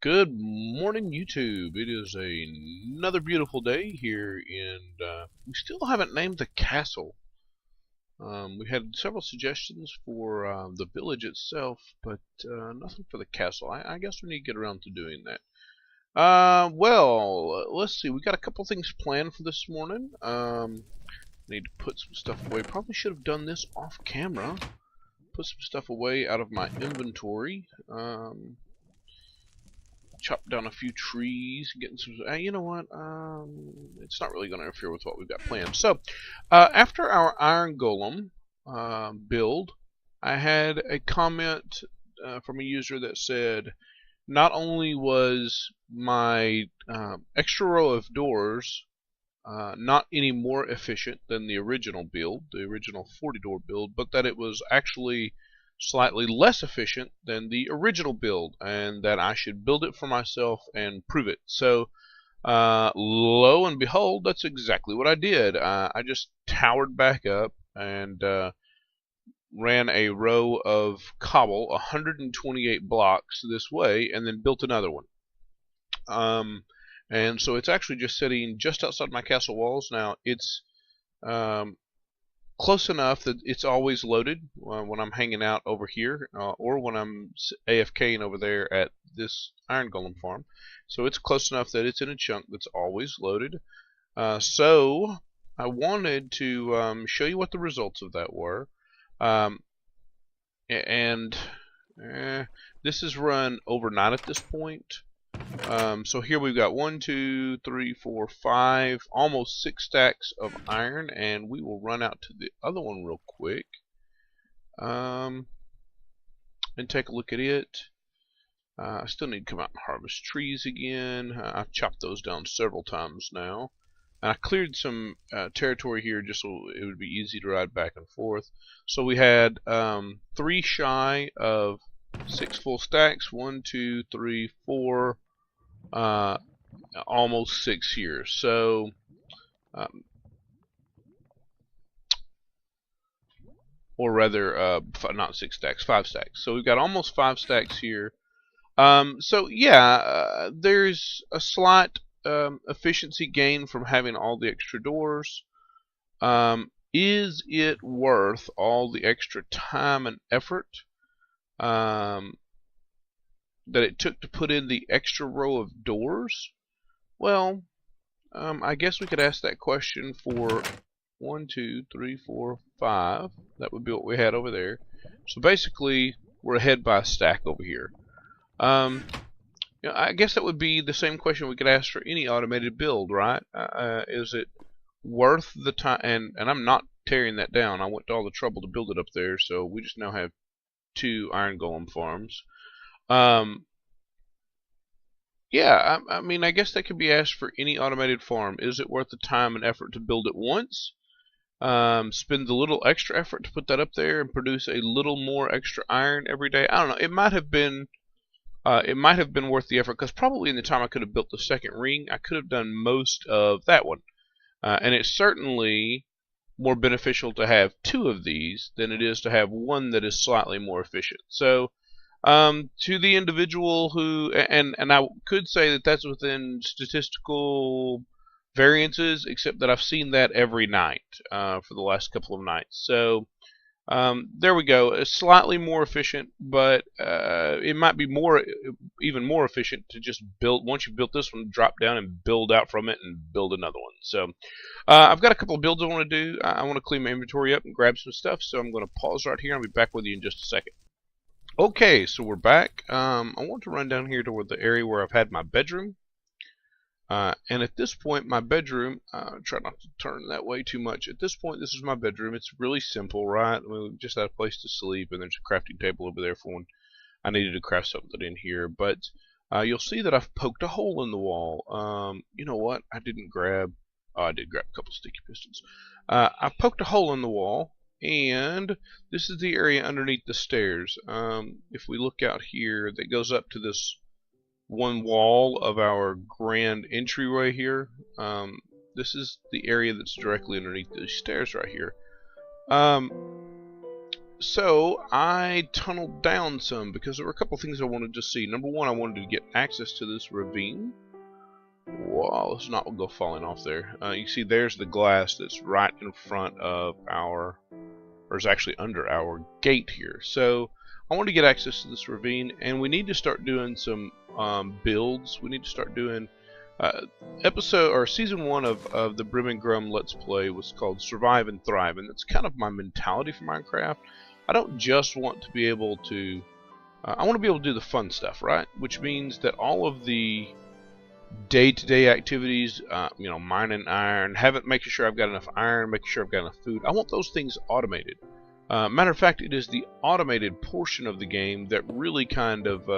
Good morning, YouTube. It is another beautiful day here, and we still haven't named the castle. We had several suggestions for the village itself, but nothing for the castle. I guess we need to get around to doing that. Well, let's see. We got a couple things planned for this morning. Need to put some stuff away. Probably should have done this off camera. Put some stuff away out of my inventory. Chop down a few trees, getting some. You know what? It's not really going to interfere with what we've got planned. So, after our Iron Golem build, I had a comment from a user that said, not only was my extra row of doors not any more efficient than the original build, the original 40-door build, but that it was actually slightly less efficient than the original build, and that I should build it for myself and prove it. So lo and behold, that's exactly what I did. I just towered back up and ran a row of cobble, 128 blocks this way, and then built another one. And so it's actually just sitting just outside my castle walls. Now it's close enough that it's always loaded when I'm hanging out over here or when I'm AFKing over there at this Iron Golem farm. So it's close enough that it's in a chunk that's always loaded. So I wanted to show you what the results of that were. This is run overnight at this point. So here we've got 1, 2, 3, 4, 5, almost 6 stacks of iron, and we will run out to the other one real quick and take a look at it. I still need to come out and harvest trees again. I've chopped those down several times now. And I cleared some territory here just so it would be easy to ride back and forth. So we had 3 shy of 6 full stacks. 1, 2, 3, 4. Almost 6 here. So or rather not 6 stacks, 5 stacks. So we've got almost 5 stacks here. So yeah, there's a slight efficiency gain from having all the extra doors. Is it worth all the extra time and effort that it took to put in the extra row of doors? Well, I guess we could ask that question for 1, 2, 3, 4, 5. That would be what we had over there. So basically, we're ahead by a stack over here. You know, I guess that would be the same question we could ask for any automated build, right? Is it worth the time? And I'm not tearing that down. I went to all the trouble to build it up there, so we just now have 2 Iron Golem farms. Yeah, I mean, I guess that could be asked for any automated farm. Is it worth the time and effort to build it once? Spend a little extra effort to put that up there and produce a little more extra iron every day? I don't know. It might have been worth the effort, because probably in the time I could have built the second ring, I could have done most of that one. And it's certainly more beneficial to have 2 of these than it is to have one that is slightly more efficient. So to the individual who, and I could say that that's within statistical variances, except that I've seen that every night for the last couple of nights. So there we go. It's slightly more efficient, but it might be even more efficient to just build, once you've built this one, drop down and build out from it and build another one. So I've got a couple of builds I want to do. I want to clean my inventory up and grab some stuff, so I'm going to pause right here. I'll be back with you in just a second. Okay, so we're back. I want to run down here to the area where I've had my bedroom. And at this point, my bedroom, try not to turn that way too much. At this point, this is my bedroom. It's really simple, right? I mean, we just had a place to sleep, and there's a crafting table over there for when I needed to craft something in here. But you'll see that I've poked a hole in the wall. You know what? I did grab a couple sticky pistons. I poked a hole in the wall, and this is the area underneath the stairs. If we look out here, that goes up to this one wall of our grand entryway here. This is the area that's directly underneath these stairs right here. So I tunneled down some because there were a couple things I wanted to see. Number one, I wanted to get access to this ravine. Whoa, let's not go falling off there. You see there's the glass that's right in front of our, or is actually under our gate here. So I want to get access to this ravine, and we need to start doing some builds. We need to start doing episode or season 1 of the Brim and Grum Let's Play was called Survive and Thrive, and that's kind of my mentality for Minecraft. I don't just want to be able to I want to be able to do the fun stuff, right? Which means that all of the day-to-day activities, you know, mining iron, making sure I've got enough iron, making sure I've got enough food, I want those things automated. Matter of fact, it is the automated portion of the game that really kind of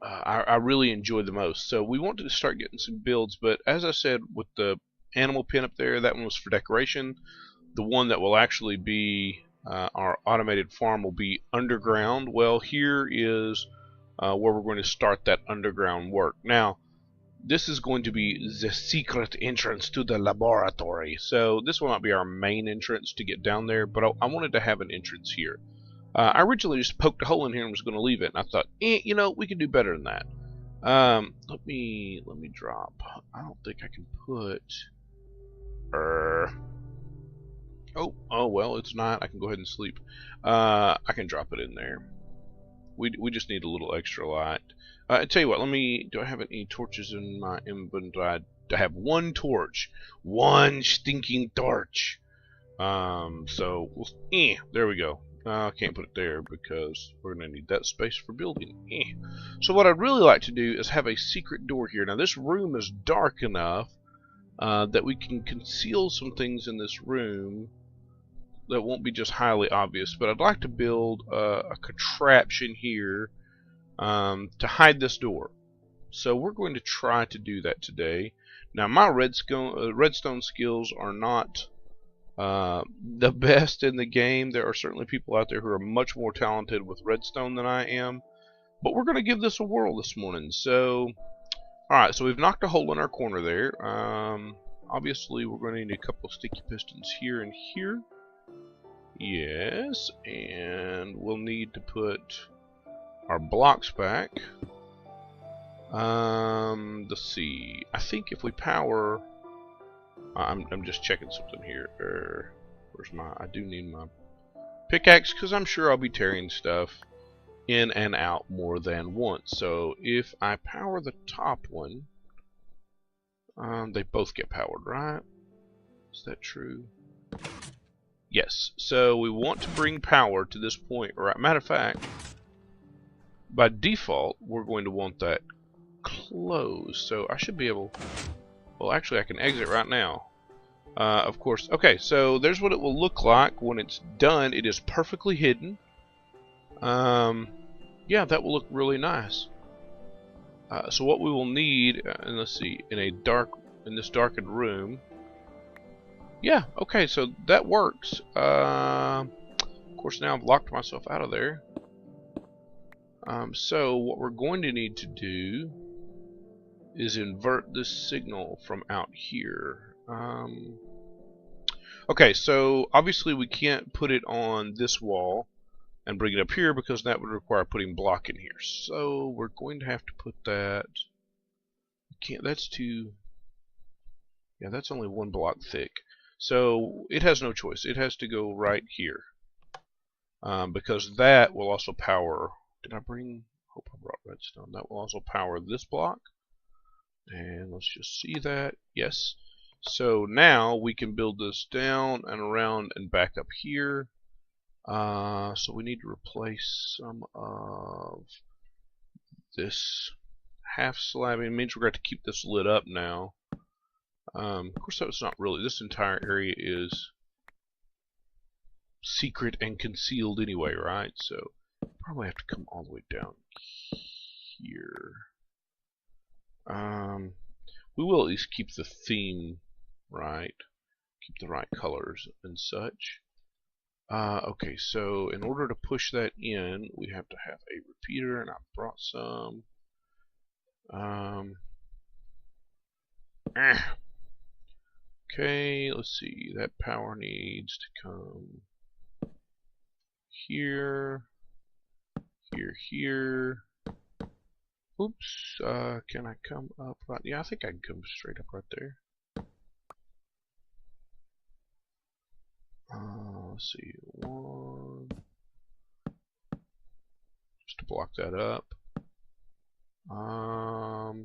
I really enjoy the most. So we wanted to start getting some builds, but as I said, with the animal pen up there, that one was for decoration. The one that will actually be our automated farm will be underground. Well, here is where we're going to start that underground work. Now, this is going to be the secret entrance to the laboratory. So this will not be our main entrance to get down there, but I wanted to have an entrance here. I originally just poked a hole in here and was going to leave it, and I thought, you know, we can do better than that. Let me drop. I don't think I can put. Oh well, it's not. I can go ahead and sleep. I can drop it in there. We just need a little extra light. I tell you what. Do I have any torches in my inventory? I have one torch, one stinking torch. So there we go. I can't put it there because we're going to need that space for building. So what I'd really like to do is have a secret door here. Now this room is dark enough that we can conceal some things in this room that won't be just highly obvious. But I'd like to build a contraption here to hide this door. So we're going to try to do that today. Now my redstone skills are not the best in the game. There are certainly people out there who are much more talented with redstone than I am, but we're going to give this a whirl this morning. So, alright, so we've knocked a hole in our corner there. Obviously we're going to need a couple of sticky pistons here and here. Yes, and we'll need to put our blocks back. Let's see. I think if we power... I'm just checking something here. Where's my... I do need my pickaxe because I'm sure I'll be tearing stuff in and out more than once. So if I power the top one, they both get powered, right? Is that true? Yes. So we want to bring power to this point. Right. Matter of fact, by default, we're going to want that closed. So I should be able... Well, actually, I can exit right now. Of course. Okay, so there's what it will look like when it's done. It is perfectly hidden. Yeah, that will look really nice. So what we will need, and let's see, in this darkened room. Yeah, okay, so that works. Of course, now I've locked myself out of there. So what we're going to need to do is invert this signal from out here. Okay, so obviously we can't put it on this wall and bring it up here because that would require putting block in here. So we're going to have to put that. That's too. Yeah, that's only one block thick. So it has no choice. It has to go right here because that will also power. Did I bring? Hope I brought redstone. That will also power this block. And let's just see that. Yes. So now we can build this down and around and back up here. So we need to replace some of this half slab. It means we're going to keep this lit up now. Of course, that's not really. This entire area is secret and concealed anyway, right? So probably have to come all the way down here. We will at least keep the theme right, keep the right colors and such. Okay, so in order to push that in, we have to have a repeater, and I brought some. Okay, let's see. That power needs to come here, here. Oops. Can I come up right? Yeah, I think I can come straight up right there. Let's see. One. Just to block that up.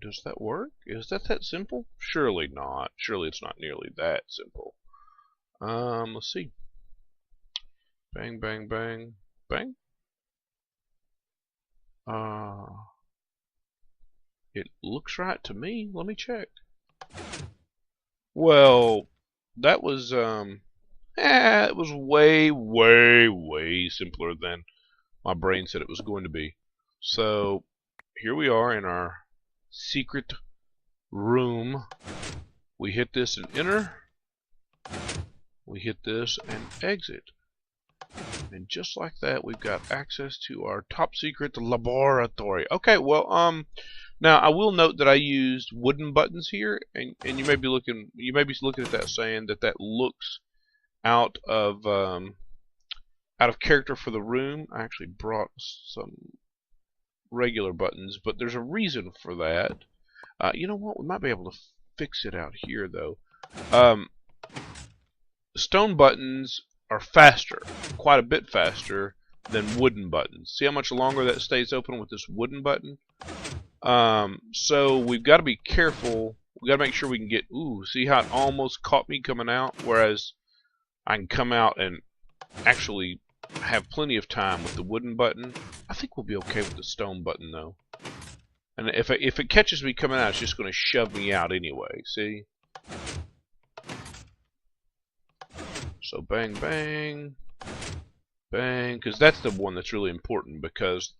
Does that work? Is that simple? Surely not. Surely it's not nearly that simple. Let's see. Bang, bang, bang, bang. It looks right to me. Let me check. Well, that was it was way, way, way simpler than my brain said it was going to be. So here we are in our secret room. We hit this and enter. We hit this and exit. And just like that, we've got access to our top secret laboratory. Okay, well, now I will note that I used wooden buttons here, and you may be looking at that saying that looks out of character for the room. I actually brought some regular buttons, but there's a reason for that. You know what? We might be able to fix it out here, though. Stone buttons are faster, quite a bit faster than wooden buttons. See how much longer that stays open with this wooden button? So we've got to be careful. We've got to make sure we can get... Ooh, see how it almost caught me coming out? Whereas I can come out and actually have plenty of time with the wooden button. I think we'll be okay with the stone button, though. And if it catches me coming out, it's just going to shove me out anyway. See? So bang, bang, bang, because that's the one that's really important, because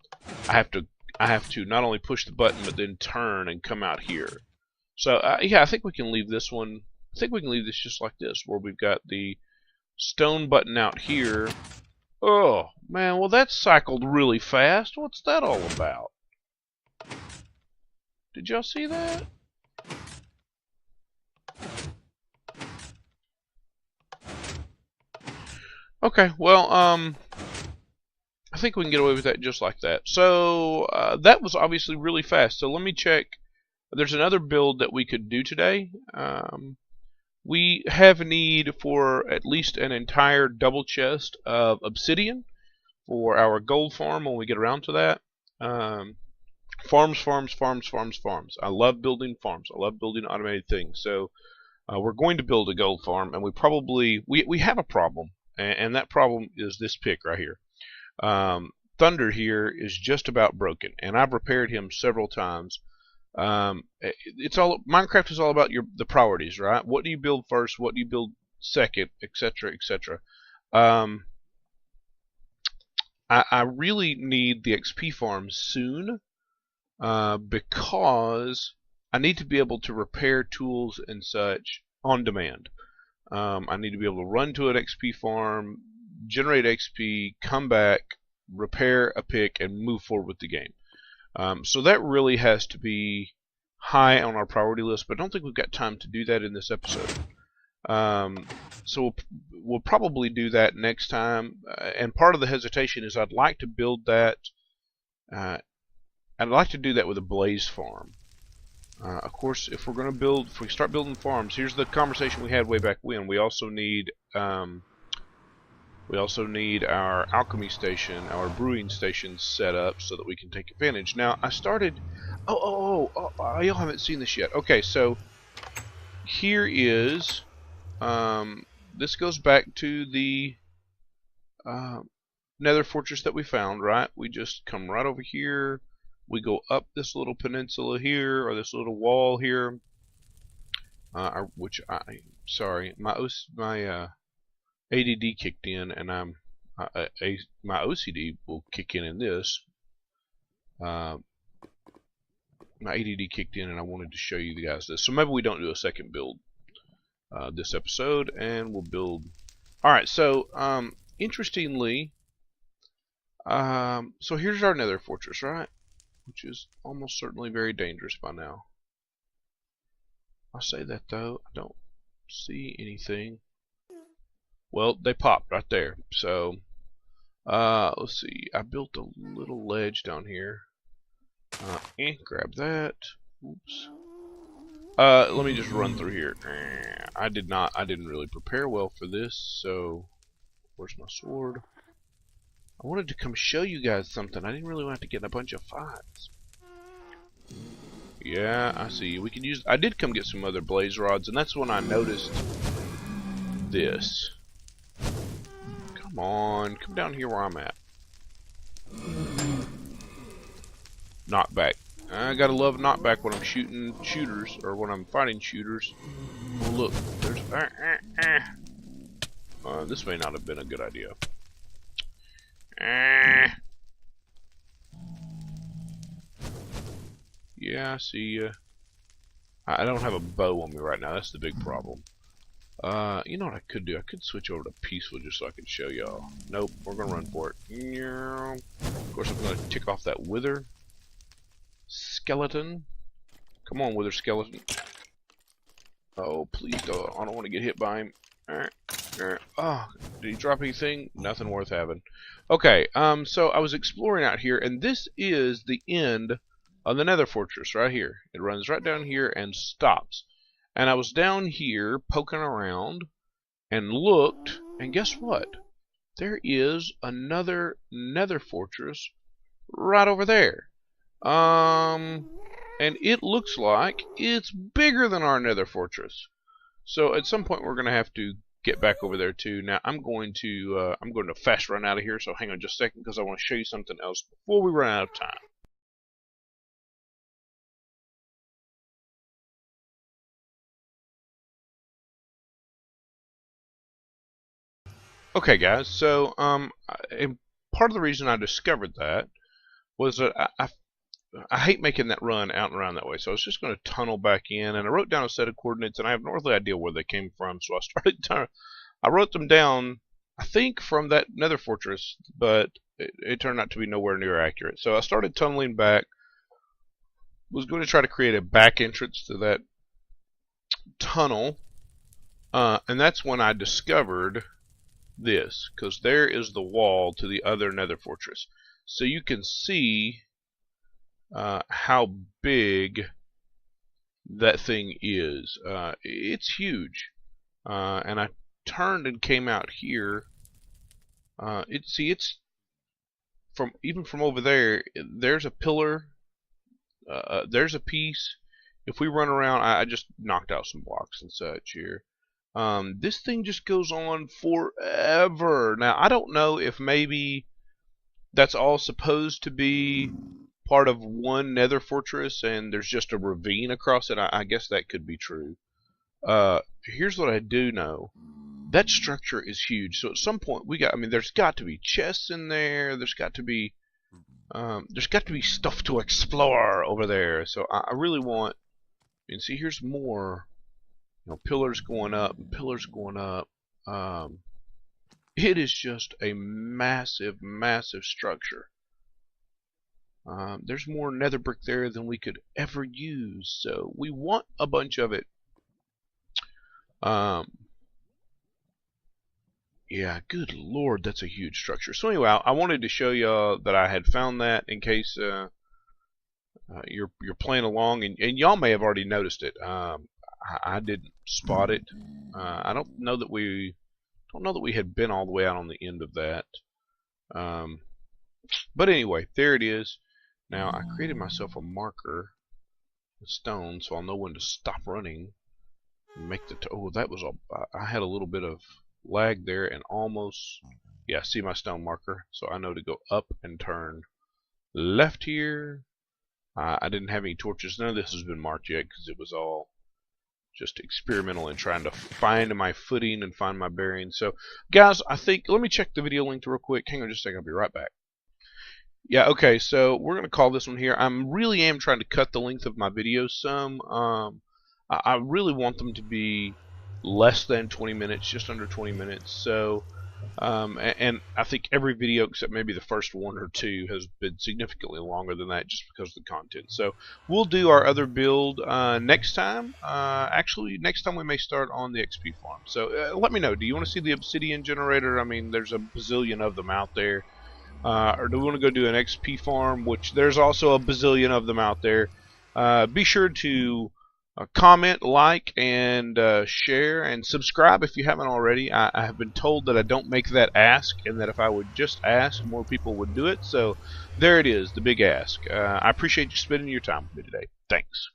I have to not only push the button but then turn and come out here. So yeah, I think we can leave this one. I think we can leave this just like this, where we've got the stone button out here. Oh man, well that cycled really fast. What's that all about? Did y'all see that? Okay, well, I think we can get away with that just like that. So, that was obviously really fast. So let me check. There's another build that we could do today. We have a need for at least an entire double chest of obsidian for our gold farm when we get around to that. Farms, farms, farms, farms, farms. I love building farms. I love building automated things. So, we're going to build a gold farm, and we have a problem. And that problem is this pick right here. Thunder here is just about broken, and I've repaired him several times. Minecraft is all about the priorities, right? What do you build first? What do you build second, etc., etc. I really need the XP farm soon, because I need to be able to repair tools and such on demand. I need to be able to run to an XP farm, generate XP, come back, repair a pick, and move forward with the game. So that really has to be high on our priority list, but I don't think we've got time to do that in this episode. So we'll probably do that next time. And part of the hesitation is I'd like to build that. I'd like to do that with a blaze farm. Of course, if we start building farms, here's the conversation we had way back when. We also need our alchemy station, our brewing station set up so that we can take advantage. Now, I started. Y'all haven't seen this yet. Okay, so here is. This goes back to the Nether Fortress that we found. Right? We just come right over here. We go up this little peninsula here, or this little wall here, sorry, my ADD kicked in, and my OCD will kick in this. My ADD kicked in, and I wanted to show you guys this. So maybe we don't do a second build this episode, and we'll build. All right. So interestingly, so here's our Nether Fortress, right? Which is almost certainly very dangerous by now. I say that though, see anything. Well, they popped right there. So, let's see. I built a little ledge down here. Grab that. Oops. Let me just run through here. I didn't really prepare well for this, so where's my sword? I wanted to come show you guys something. I didn't really want to get in a bunch of fights. Yeah, I see. We can use. I did come get some other blaze rods, and that's when I noticed this. Come on, come down here where I'm at. Knockback. I gotta love knockback when I'm shooting shooters, or when I'm fighting shooters. Oh look, there's. This may not have been a good idea. Yeah, I see ya. I don't have a bow on me right now. That's the big problem. You know what I could do? I could switch over to peaceful just so I can show y'all. Nope, we're gonna run for it. Of course, I'm gonna tick off that wither skeleton. Come on, wither skeleton. Oh, please don't. I don't want to get hit by him. Oh, did he drop anything? Nothing worth having. Okay, so I was exploring out here, and this is the end of the Nether Fortress right here. It runs right down here and stops. And I was down here poking around and looked, and guess what? There is another Nether Fortress right over there. And it looks like it's bigger than our Nether Fortress. So at some point we're going to have to get back over there too. Now I'm going to fast run out of here, so hang on just a second because I want to show you something else before we run out of time. Okay guys, so and part of the reason I discovered that was that I hate making that run out and around that way, so I was just going to tunnel back in, and I wrote down a set of coordinates, and I have no earthly idea where they came from, so I wrote them down, I think from that Nether Fortress, but it turned out to be nowhere near accurate. So I started tunneling back, was going to try to create a back entrance to that tunnel, and that's when I discovered this, because there is the wall to the other Nether Fortress. So you can see how big that thing is. It's huge, and I turned and came out here. It's from even from over there. There's a pillar. There's a piece. If we run around, I just knocked out some blocks and such here. This thing just goes on forever. Now I don't know if maybe that's all supposed to be part of one Nether Fortress and there's just a ravine across it. I guess that could be true. Here's what I do know. That structure is huge. So at some point there's got to be chests in there. There's got to be stuff to explore over there. So I really want, see here's more, pillars going up and pillars going up. It is just a massive, massive structure. There's more nether brick there than we could ever use, so we want a bunch of it. Yeah, good lord, that's a huge structure. So anyway, I wanted to show y'all that I had found that in case you're playing along, and y'all may have already noticed it. I didn't spot it. I don't know that we had been all the way out on the end of that. But anyway, there it is. Now I created myself a marker with stone, so I'll know when to stop running. And make the that was I had a little bit of lag there, and almost, yeah, see my stone marker, so I know to go up and turn left here. I didn't have any torches. None of this has been marked yet because it was all just experimental and trying to find my footing and find my bearings. So guys, I think, let me check the video length real quick. Hang on just a second, I'll be right back. Yeah, okay, so we're going to call this one here. I really am trying to cut the length of my videos some. I really want them to be less than 20 minutes, just under 20 minutes. So And I think every video except maybe the first one or two has been significantly longer than that just because of the content. So we'll do our other build next time. Actually, next time we may start on the XP farm. So let me know. Do you want to see the obsidian generator? I mean, there's a bazillion of them out there. Or do we want to go do an XP farm, which there's also a bazillion of them out there. Be sure to comment, like, and share, and subscribe if you haven't already. I have been told that I don't make that ask, and that if I would just ask, more people would do it. So there it is, the big ask. I appreciate you spending your time with me today. Thanks.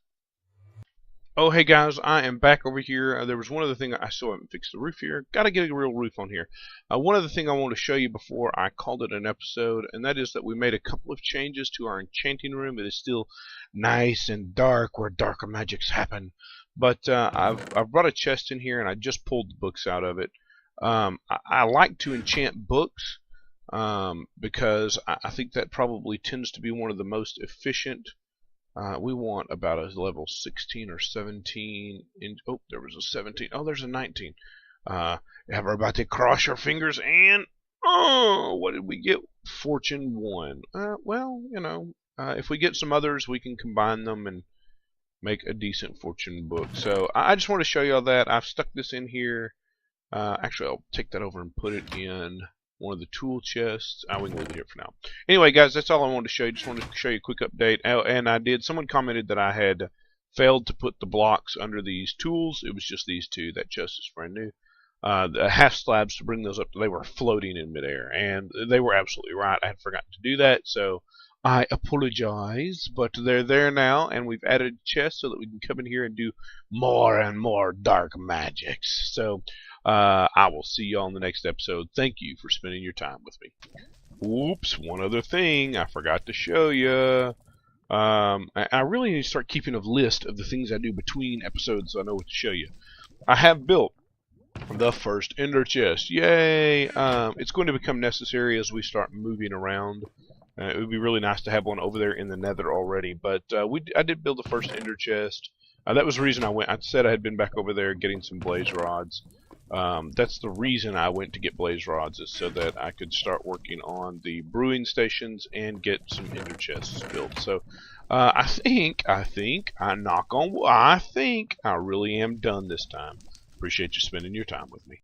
Oh, hey guys, I am back over here. There was one other thing I still haven't fixed the roof here. Got to get a real roof on here. One other thing I want to show you before I called it an episode, and that is that we made a couple of changes to our enchanting room. It is still nice and dark where darker magics happen. But I've brought a chest in here, and I just pulled the books out of it. I like to enchant books because I think that probably tends to be one of the most efficient. We want about a level 16 or 17. Oh, there was a 17. Oh, there's a 19. We're about to cross your fingers and oh, what did we get? Fortune 1. Well, you know, if we get some others, we can combine them and make a decent fortune book. So I just want to show you all that. I've stuck this in here. Actually, I'll take that over and put it in one of the tool chests. We can leave it here for now. Anyway, guys, that's all I wanted to show you. Just wanted to show you a quick update. And someone commented that I had failed to put the blocks under these tools. It was just these two. That chest is brand new. The half slabs to bring those up, they were floating in midair, and they were absolutely right. I had forgotten to do that, so I apologize, but they're there now, and we've added a chest so that we can come in here and do more and more dark magics. So I will see you all in the next episode. Thank you for spending your time with me. Oops, one other thing I forgot to show you. I really need to start keeping a list of the things I do between episodes so I know what to show you. I have built the first ender chest. Yay! It's going to become necessary as we start moving around. It would be really nice to have one over there in the nether already, but I did build the first ender chest. That was the reason I went. I said I had been back over there getting some blaze rods. That's the reason I went to get blaze rods, is so that I could start working on the brewing stations and get some ender chests built. So I think I knock on wood, I think I really am done this time. Appreciate you spending your time with me.